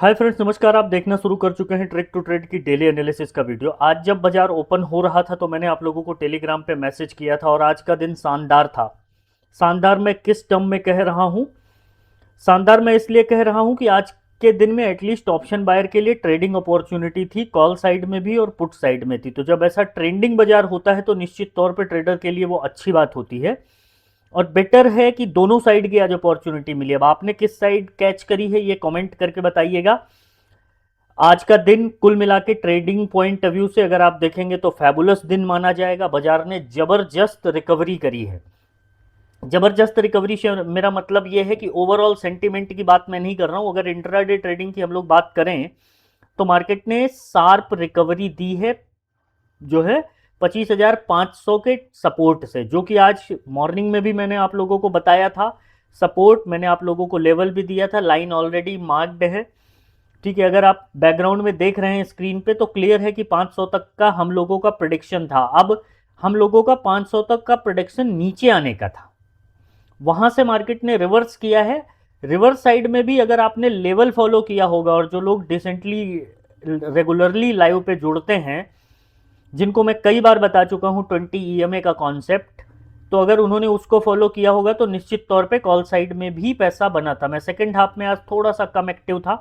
Hi friends, नमस्कार। आप देखना शुरू कर चुके हैं ट्रिक टू ट्रेड की डेली एनालिसिस का वीडियो। आज जब बाजार ओपन हो रहा था तो मैंने आप लोगों को टेलीग्राम पे मैसेज किया था और आज का दिन शानदार था। शानदार मैं किस टर्म में कह रहा हूँ? शानदार मैं इसलिए कह रहा हूँ कि आज के दिन में एटलीस्ट ऑप्शन बायर के लिए ट्रेडिंग अपॉर्चुनिटी थी, कॉल साइड में भी और पुट साइड में थी। तो जब ऐसा ट्रेंडिंग बाजार होता है तो निश्चित तौर पर ट्रेडर के लिए वो अच्छी बात होती है और बेटर है कि दोनों साइड की आज अपॉर्चुनिटी मिली। अब आपने किस साइड कैच करी है ये कमेंट करके बताइएगा। आज का दिन कुल मिला के ट्रेडिंग पॉइंट ऑफ व्यू से अगर आप देखेंगे तो फैबुलस दिन माना जाएगा। बाजार ने जबरदस्त रिकवरी करी है। जबरदस्त रिकवरी से मेरा मतलब यह है कि ओवरऑल सेंटीमेंट की बात मैं नहीं कर रहा हूं। अगर इंट्राडे ट्रेडिंग की हम लोग बात करें तो मार्केट ने शार्प रिकवरी दी है, जो है 25,500 के सपोर्ट से, जो कि आज मॉर्निंग में भी मैंने आप लोगों को बताया था। सपोर्ट मैंने आप लोगों को लेवल भी दिया था, लाइन ऑलरेडी मार्क्ड है। ठीक है, अगर आप बैकग्राउंड में देख रहे हैं स्क्रीन पे तो क्लियर है कि 500 तक का हम लोगों का प्रोडिक्शन था। अब हम लोगों का 500 तक का प्रोडिक्शन नीचे आने का था, वहां से मार्केट ने रिवर्स किया है। रिवर्स साइड में भी अगर आपने लेवल फॉलो किया होगा, और जो लोग डिसेंटली रेगुलरली लाइव पे जुड़ते हैं, जिनको मैं कई बार बता चुका हूं 20 EMA का कॉन्सेप्ट, तो अगर उन्होंने उसको फॉलो किया होगा तो निश्चित तौर पे कॉल साइड में भी पैसा बना था। मैं सेकंड हाफ में आज थोड़ा सा कम एक्टिव था,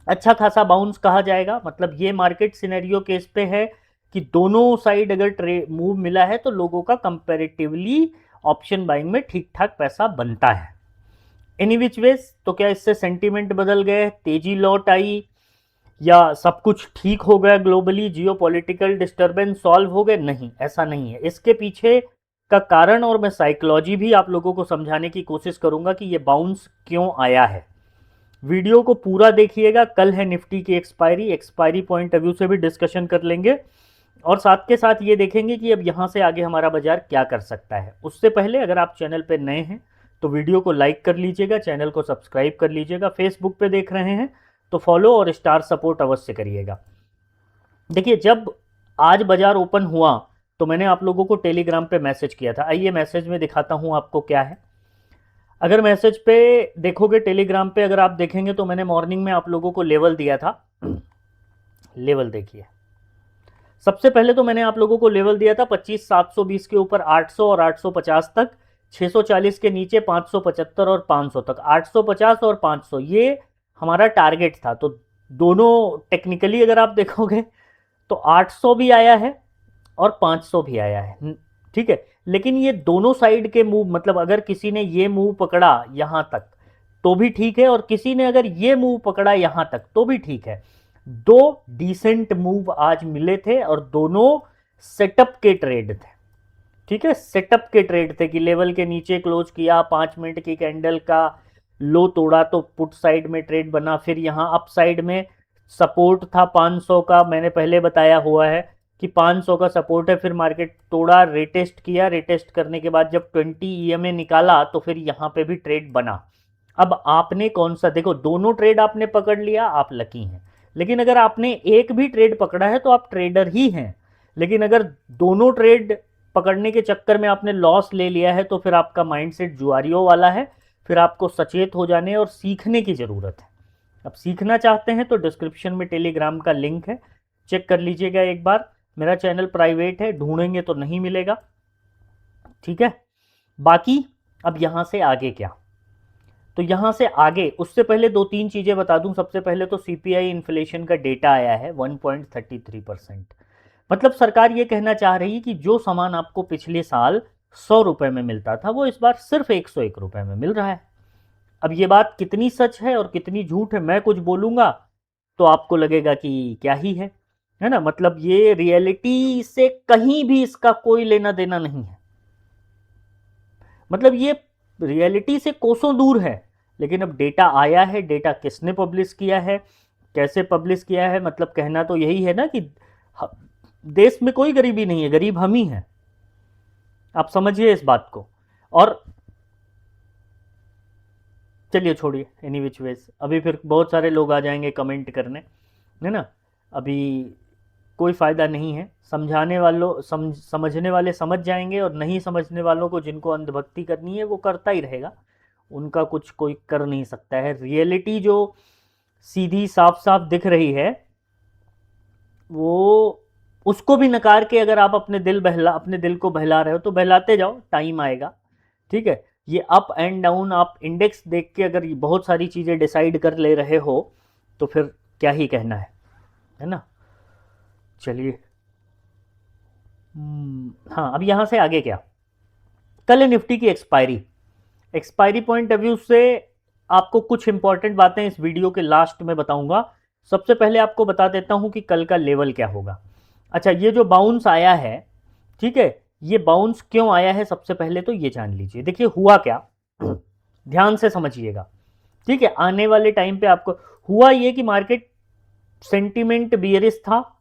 अच्छा खासा बाउंस कहा जाएगा। मतलब ये मार्केट सिनेरियो केस पे है कि दोनों साइड अगर मूव मिला है तो लोगों का कंपैरेटिवली ऑप्शन बाइंग में ठीक ठाक पैसा बनता है। एनी विच वेज, तो क्या इससे सेंटीमेंट बदल गए, तेजी लौट आई, या सब कुछ ठीक हो गया ग्लोबली, जियो पॉलिटिकल डिस्टर्बेंस सॉल्व हो गए? नहीं, ऐसा नहीं है। इसके पीछे का कारण और मैं साइकोलॉजी भी आप लोगों को समझाने की कोशिश करूंगा कि ये बाउंस क्यों आया है। वीडियो को पूरा देखिएगा। कल है निफ्टी की expiry, expiry point of view से भी डिस्कशन कर लेंगे और साथ के साथ ये देखेंगे कि अब यहाँ से आगे हमारा बाजार क्या कर सकता है। उससे पहले अगर आप चैनल पे नए हैं तो वीडियो को लाइक कर लीजिएगा, चैनल को सब्सक्राइब कर लीजिएगा। फेसबुक पे देख रहे हैं तो फॉलो और स्टार सपोर्ट अवश्य करिएगा। देखिए, जब आज बाजार ओपन हुआ तो मैंने आप लोगों को टेलीग्राम पे मैसेज किया था। आइए मैसेज में दिखाता हूं आपको क्या है। अगर मैसेज पे देखोगे टेलीग्राम पे, अगर आप देखेंगे तो मैंने मॉर्निंग में आप लोगों को लेवल दिया था। लेवल देखिए, सबसे पहले तो मैंने आप लोगों को लेवल दिया था 25,720 के ऊपर 800 और 850 तक, 640 के नीचे 575 और 500 तक। 850 और 500 ये हमारा टारगेट था। तो दोनों टेक्निकली अगर आप देखोगे तो 800 भी आया है और 500 भी आया है। ठीक है, लेकिन ये दोनों साइड के मूव, मतलब अगर किसी ने ये मूव पकड़ा यहां तक तो भी ठीक है, और किसी ने अगर ये मूव पकड़ा यहां तक तो भी ठीक है। दो डिसेंट मूव आज मिले थे और दोनों सेटअप के ट्रेड थे। ठीक है, सेटअप के ट्रेड थे कि लेवल के नीचे क्लोज किया, 5 मिनट की कैंडल का लो तोड़ा तो पुट साइड में ट्रेड बना। फिर यहां अप साइड में सपोर्ट था 500 का, मैंने पहले बताया हुआ है कि 500 का सपोर्ट है। फिर मार्केट तोड़ा, रेटेस्ट किया, रेटेस्ट करने के बाद जब 20 EMA निकाला तो फिर यहां पे भी ट्रेड बना। अब आपने कौन सा, देखो दोनों ट्रेड आपने पकड़ लिया, आप लकी हैं। लेकिन अगर आपने एक भी ट्रेड पकड़ा है तो आप ट्रेडर ही हैं। लेकिन अगर दोनों ट्रेड पकड़ने के चक्कर में आपने लॉस ले लिया है तो फिर आपका माइंडसेट जुआरियों वाला है। फिर आपको सचेत हो जाने और सीखने की ज़रूरत है। अब सीखना चाहते हैं तो डिस्क्रिप्शन में टेलीग्राम का लिंक है, चेक कर लीजिएगा एक बार। मेरा चैनल प्राइवेट है, ढूंढेंगे तो नहीं मिलेगा। ठीक है, बाकी अब यहां से आगे क्या, तो यहां से आगे उससे पहले दो तीन चीजें बता दूं। सबसे पहले तो सीपीआई इन्फ्लेशन का डेटा आया है 1.33%। मतलब सरकार ये कहना चाह रही है कि जो सामान आपको पिछले साल 100 रुपए में मिलता था वो इस बार सिर्फ 101 रुपए में मिल रहा है। अब ये बात कितनी सच है और कितनी झूठ है, मैं कुछ बोलूंगा तो आपको लगेगा कि क्या ही है ना। मतलब ये रियलिटी से कहीं भी इसका कोई लेना देना नहीं है। मतलब ये रियलिटी से कोसों दूर है। लेकिन अब डेटा आया है, डेटा किसने पब्लिश किया है, कैसे पब्लिश किया है, मतलब कहना तो यही है ना कि देश में कोई गरीबी नहीं है, गरीब हम ही हैं। आप समझिए इस बात को। और चलिए छोड़िए, एनी विच वेज, अभी फिर बहुत सारे लोग आ जाएंगे कमेंट करने, है ना। अभी कोई फ़ायदा नहीं है। समझाने वालों समझने वाले समझ जाएंगे और नहीं समझने वालों को, जिनको अंधभक्ति करनी है वो करता ही रहेगा। उनका कुछ कोई कर नहीं सकता है। रियलिटी जो सीधी साफ साफ दिख रही है, वो उसको भी नकार के अगर आप अपने दिल को बहला रहे हो तो बहलाते जाओ, टाइम आएगा। ठीक है, ये अप एंड डाउन आप इंडेक्स देख के अगर बहुत सारी चीजें डिसाइड कर ले रहे हो तो फिर क्या ही कहना है ना। चलिए, हाँ, अब यहां से आगे क्या, कल है निफ्टी की expiry. Expiry point of view से आपको कुछ इंपॉर्टेंट बातें इस वीडियो के लास्ट में बताऊंगा। सबसे पहले आपको बता देता हूं कि कल का लेवल क्या होगा। अच्छा, ये जो बाउंस आया है, ठीक है, ये बाउंस क्यों आया है सबसे पहले तो ये जान लीजिए। देखिए हुआ क्या, ध्यान से समझिएगा। ठीक है, आने वाले टाइम पे आपको हुआ ये कि मार्केट सेंटीमेंट बियरिश था।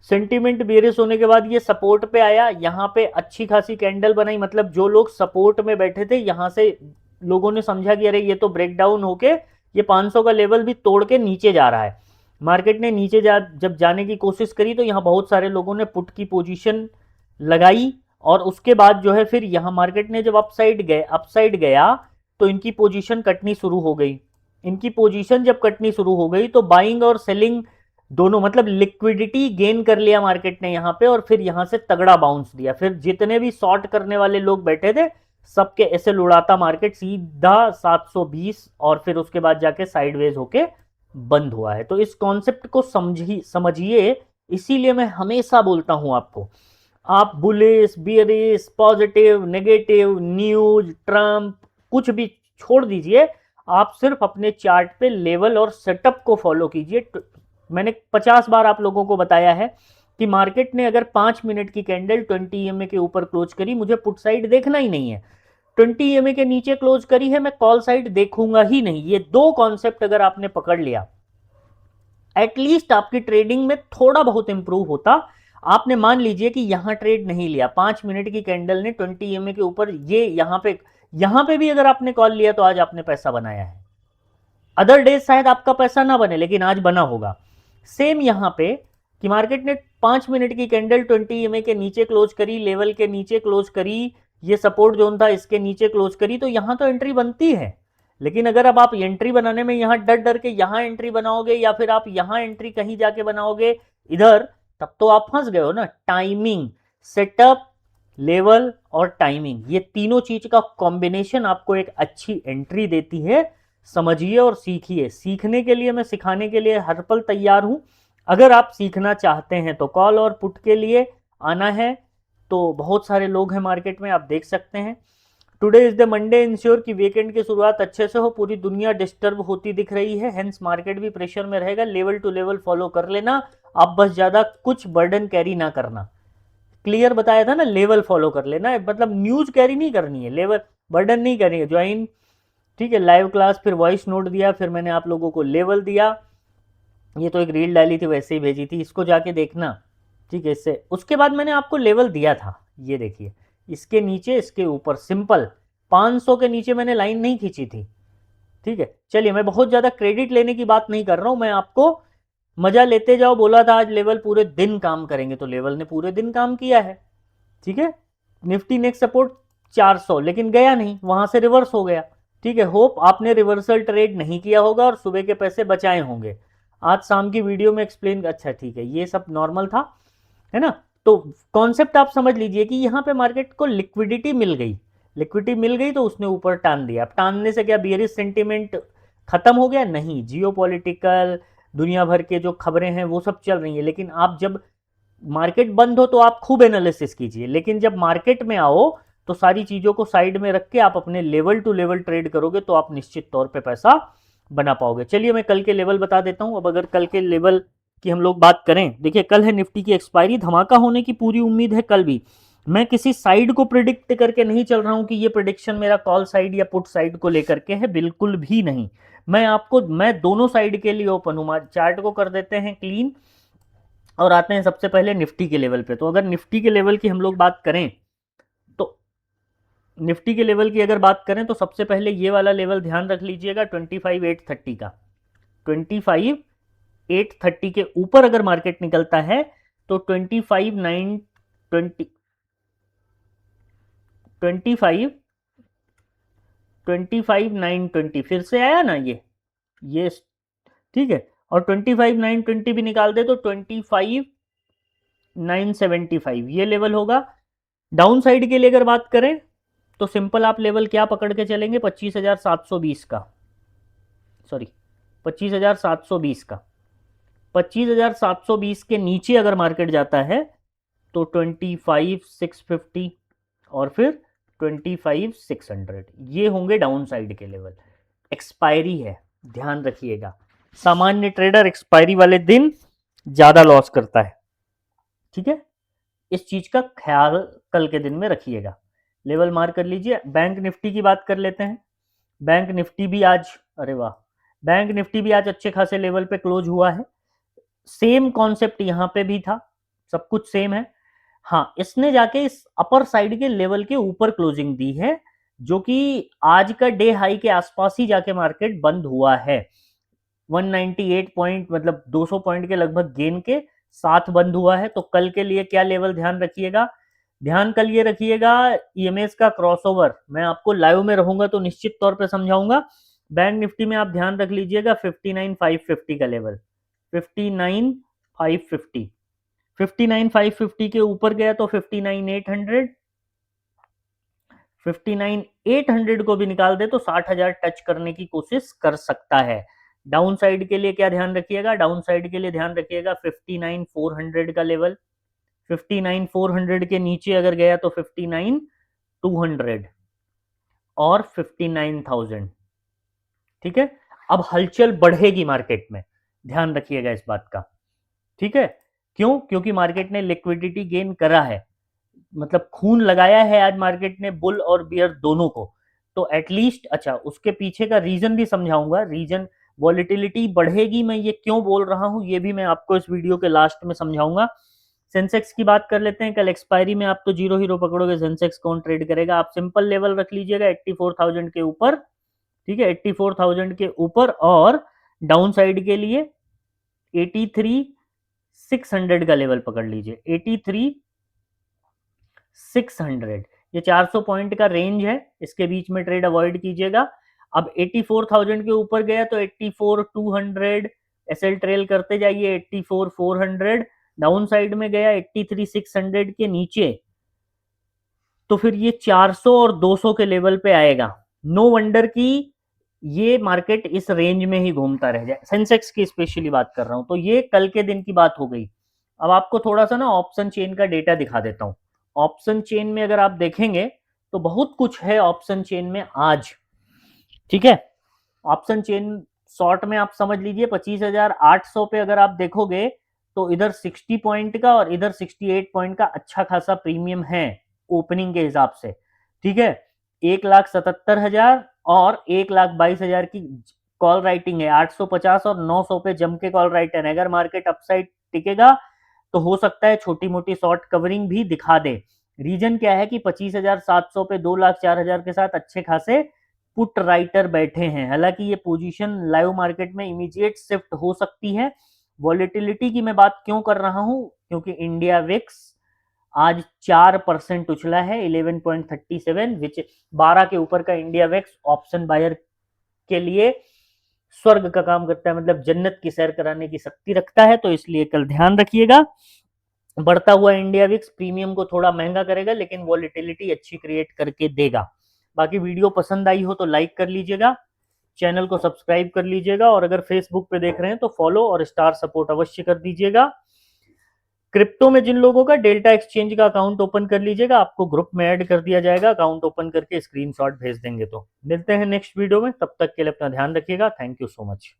सेंटीमेंट बेरिश होने के बाद ये सपोर्ट पे आया, यहां पे अच्छी खासी कैंडल बनाई, मतलब जो लोग सपोर्ट में बैठे थे यहां से लोगों ने समझा कि अरे ये तो ब्रेकडाउन होके ये 500 का लेवल भी तोड़ के नीचे जा रहा है। मार्केट ने नीचे जब जाने की कोशिश करी तो यहां बहुत सारे लोगों ने पुट की पोजीशन लगाई, और उसके बाद जो है फिर यहां मार्केट ने जब अपसाइड गया तो इनकी पोजीशन कटनी शुरू हो गई। इनकी पोजीशन जब कटनी शुरू हो गई तो बाइंग और सेलिंग दोनों, मतलब लिक्विडिटी गेन कर लिया मार्केट ने यहां पे, और फिर यहां से तगड़ा बाउंस दिया। फिर जितने भी शॉर्ट करने वाले लोग बैठे थे सबके ऐसे लुढ़ाता मार्केट सीधा 720, और फिर उसके बाद जाके साइडवेज होके बंद हुआ है। तो इस कॉन्सेप्ट को समझिए। इसीलिए मैं हमेशा बोलता हूं आपको, आप bullish bearish positive negative news Trump कुछ भी छोड़ दीजिए, आप सिर्फ अपने चार्ट पे लेवल और सेटअप को फॉलो कीजिए। मैंने 50 बार आप लोगों को बताया है कि मार्केट ने अगर 5 मिनट की कैंडल 20 EMA के ऊपर क्लोज करी, मुझे पुट साइड देखना ही नहीं है। 20 EMA के नीचे क्लोज करी है, मैं कॉल साइड देखूंगा ही नहीं। ये दो कॉन्सेप्ट अगर आपने पकड़ लिया, एटलीस्ट आपकी ट्रेडिंग में थोड़ा बहुत इंप्रूव होता। आपने मान लीजिए कि यहां ट्रेड नहीं लिया, 5 मिनट की कैंडल ने 20 EMA के ऊपर, ये यहां पे भी अगर आपने कॉल लिया तो आज आपने पैसा बनाया है। अदर डेज शायद आपका पैसा ना बने, लेकिन आज बना होगा। सेम यहां पे कि मार्केट ने 5 मिनट की कैंडल 20 EMA के नीचे क्लोज करी, लेवल के नीचे क्लोज करी, ये सपोर्ट जोन था इसके नीचे क्लोज करी, तो यहां तो एंट्री बनती है। लेकिन अगर अब आप एंट्री बनाने में यहां डर डर के यहां एंट्री बनाओगे, या फिर आप यहां एंट्री कहीं जाके बनाओगे इधर, तब तो आप फंस गए हो ना। टाइमिंग, सेटअप, लेवल और टाइमिंग, ये तीनों चीज का कॉम्बिनेशन आपको एक अच्छी एंट्री देती है। समझिए और सीखिए। सीखने के लिए, मैं सिखाने के लिए हर पल तैयार हूं। अगर आप सीखना चाहते हैं तो कॉल और पुट के लिए आना है। तो बहुत सारे लोग हैं मार्केट में, आप देख सकते हैं। Today is the Monday, ensure कि वीकेंड की शुरुआत अच्छे से हो। पूरी दुनिया डिस्टर्ब होती दिख रही है, हेंस मार्केट भी प्रेशर में रहेगा। लेवल टू लेवल फॉलो कर लेना, आप बस ज्यादा कुछ बर्डन कैरी ना करना। क्लियर बताया था ना, लेवल फॉलो कर लेना है, मतलब न्यूज कैरी नहीं करनी है, लेवल बर्डन नहीं करनी है। ज्वाइन, ठीक है, लाइव क्लास, फिर वॉइस नोट दिया, फिर मैंने आप लोगों को लेवल दिया। ये तो एक रील डाली थी वैसे ही भेजी थी, इसको जाके देखना। ठीक है, इससे उसके बाद मैंने आपको लेवल दिया था, ये देखिए, इसके नीचे इसके ऊपर, सिंपल 500 के नीचे मैंने लाइन नहीं खींची थी। ठीक है, चलिए, मैं बहुत ज्यादा क्रेडिट लेने की बात नहीं कर रहा हूं, मैं आपको मजा लेते जाओ। बोला था आज लेवल पूरे दिन काम करेंगे, तो लेवल ने पूरे दिन काम किया है। ठीक है, निफ्टी नेक्स्ट सपोर्ट 400, लेकिन गया नहीं, वहां से रिवर्स हो गया। ठीक है, होप आपने रिवर्सल ट्रेड नहीं किया होगा और सुबह के पैसे बचाए होंगे। आज शाम की वीडियो में एक्सप्लेन, अच्छा ठीक है, ये सब नॉर्मल था, है ना। तो कॉन्सेप्ट आप समझ लीजिए कि यहां पे मार्केट को लिक्विडिटी मिल गई। लिक्विडिटी मिल गई तो उसने ऊपर टान दिया। अब टानने से क्या बियरिश सेंटीमेंट खत्म हो गया? नहीं, जियो पॉलिटिकल दुनिया भर के जो खबरें हैं वो सब चल रही है, लेकिन आप जब मार्केट बंद हो तो आप खूब एनालिसिस कीजिए, लेकिन जब मार्केट में आओ तो सारी चीजों को साइड में रख के आप अपने लेवल टू लेवल ट्रेड करोगे तो आप निश्चित तौर पे पैसा बना पाओगे। चलिए, मैं कल के लेवल बता देता हूं। अब अगर कल के लेवल की हम लोग बात करें, देखिए कल है निफ्टी की एक्सपायरी, धमाका होने की पूरी उम्मीद है कल भी। मैं किसी साइड को प्रिडिक्ट करके नहीं चल रहा हूं कि ये प्रिडिक्शन मेरा कॉल साइड या पुट साइड को लेकर के है, बिल्कुल भी नहीं। मैं दोनों साइड के लिए ओपन हूं। चार्ट को कर देते हैं क्लीन और आते हैं सबसे पहले निफ्टी के लेवल पे। तो अगर निफ्टी के लेवल की हम लोग बात करें, तो निफ्टी के लेवल की अगर बात करें तो सबसे पहले ये वाला लेवल ध्यान रख लीजिएगा, 25,830 का। 25,830 के ऊपर अगर मार्केट निकलता है तो 25,920, 25,920 फिर से आया ना ये ठीक है, और 25,920 भी निकाल दे तो 25,975 ये लेवल होगा। डाउन साइड के लिए अगर बात करें तो सिंपल आप लेवल क्या पकड़ के चलेंगे, 25,720 का, सॉरी 25,720 का। 25,720 के नीचे अगर मार्केट जाता है तो 25,650 और फिर 25,600 ये होंगे डाउन साइड के लेवल। एक्सपायरी है, ध्यान रखिएगा, सामान्य ट्रेडर एक्सपायरी वाले दिन ज्यादा लॉस करता है, ठीक है, इस चीज का ख्याल कल के दिन में रखिएगा। लेवल मार्क कर लीजिए। बैंक निफ्टी की बात कर लेते हैं। बैंक निफ्टी भी आज, अरे वाह, बैंक निफ्टी भी आज अच्छे खासे लेवल पे क्लोज हुआ है। सेम कॉन्सेप्ट यहां पे भी था, सब कुछ सेम है। हाँ, इसने जाके इस अपर साइड के लेवल के ऊपर क्लोजिंग दी है, जो कि आज का डे हाई के आसपास ही जाके मार्केट बंद हुआ है। 198 पॉइंट मतलब 200 पॉइंट के लगभग गेन के साथ बंद हुआ है। तो कल के लिए क्या लेवल ध्यान रखिएगा, ध्यान कल ये रखिएगा, ईएमएस का क्रॉसओवर, मैं आपको लाइव में रहूंगा तो निश्चित तौर पे समझाऊंगा। बैंक निफ्टी में आप ध्यान रख लीजिएगा 59,550 का लेवल, 59,550, 59,550 के ऊपर गया तो 59,800, 59,800 को भी निकाल दे तो 60,000 टच करने की कोशिश कर सकता है। डाउन साइड के लिए क्या ध्यान रखिएगा, डाउन साइड के लिए ध्यान रखिएगा 59,400 का लेवल, 59,400 के नीचे अगर गया तो 59,200 और 59,000, ठीक है। अब हलचल बढ़ेगी मार्केट में, ध्यान रखिएगा इस बात का, ठीक है। क्यों? क्योंकि मार्केट ने लिक्विडिटी गेन करा है, मतलब खून लगाया है आज मार्केट ने, बुल और बियर दोनों को। तो एटलीस्ट, अच्छा उसके पीछे का रीजन भी समझाऊंगा, रीजन वॉलेटिलिटी बढ़ेगी, मैं ये क्यों बोल रहा हूं ये भी मैं आपको इस वीडियो के लास्ट में समझाऊंगा। सेंसेक्स की बात कर लेते हैं। कल एक्सपायरी में आप तो जीरो हीरो पकड़ोगे, सेंसेक्स कौन ट्रेड करेगा। आप सिंपल लेवल रख लीजिएगा 84,000 के ऊपर, ठीक है, 84,000 के ऊपर, और डाउन साइड के लिए 83,600 का लेवल पकड़ लीजिए, 83,600, ये 400 पॉइंट का रेंज है, इसके बीच में ट्रेड अवॉइड कीजिएगा। अब 84,000 के ऊपर गया तो 84,200 एसएल ट्रेल करते जाइए, 84,400, डाउन साइड में गया 83,600 के नीचे तो फिर ये 400 और 200 के लेवल पे आएगा। नो वंडर की ये मार्केट इस रेंज में ही घूमता रह जाए, सेंसेक्स की स्पेशली बात कर रहा हूं। तो ये कल के दिन की बात हो गई। अब आपको थोड़ा सा ना ऑप्शन चेन का डेटा दिखा देता हूं। ऑप्शन चेन में अगर आप देखेंगे तो बहुत कुछ है ऑप्शन चेन में आज, ठीक है। ऑप्शन चेन शॉर्ट में आप समझ लीजिए 25,800 पे अगर आप देखोगे तो इधर 60 पॉइंट का और इधर 68 पॉइंट का अच्छा खासा प्रीमियम है ओपनिंग के हिसाब से, ठीक है। 1,77,000 और 1,22,000 की कॉल राइटिंग है, 850 और 900 पे जम के कॉल राइटिंग है। अगर मार्केट अपसाइड टिकेगा तो हो सकता है छोटी मोटी शॉर्ट कवरिंग भी दिखा दे। रीजन क्या है कि 25,700 पे 2,04,000 के साथ अच्छे खासे पुट राइटर बैठे हैं। हालांकि ये पोजीशन लाइव मार्केट में इमीडिएट शिफ्ट हो सकती है। वॉलेटिलिटी की मैं बात क्यों कर रहा हूं, क्योंकि इंडिया विक्स आज 4% उछला है, 11.37, विच 12 के ऊपर का इंडिया विक्स ऑप्शन बायर के लिए स्वर्ग का काम करता है, मतलब जन्नत की सैर कराने की शक्ति रखता है। तो इसलिए कल ध्यान रखिएगा, बढ़ता हुआ इंडिया विक्स प्रीमियम को थोड़ा महंगा करेगा लेकिन वॉलेटिलिटी अच्छी क्रिएट करके देगा। बाकी वीडियो पसंद आई हो तो लाइक कर लीजिएगा, चैनल को सब्सक्राइब कर लीजिएगा, और अगर फेसबुक पे देख रहे हैं तो फॉलो और स्टार सपोर्ट अवश्य कर दीजिएगा। क्रिप्टो में जिन लोगों का डेल्टा एक्सचेंज का अकाउंट ओपन कर लीजिएगा, आपको ग्रुप में ऐड कर दिया जाएगा, अकाउंट ओपन करके स्क्रीनशॉट भेज देंगे। तो मिलते हैं नेक्स्ट वीडियो में, तब तक के लिए अपना ध्यान रखिएगा। Thank you so much.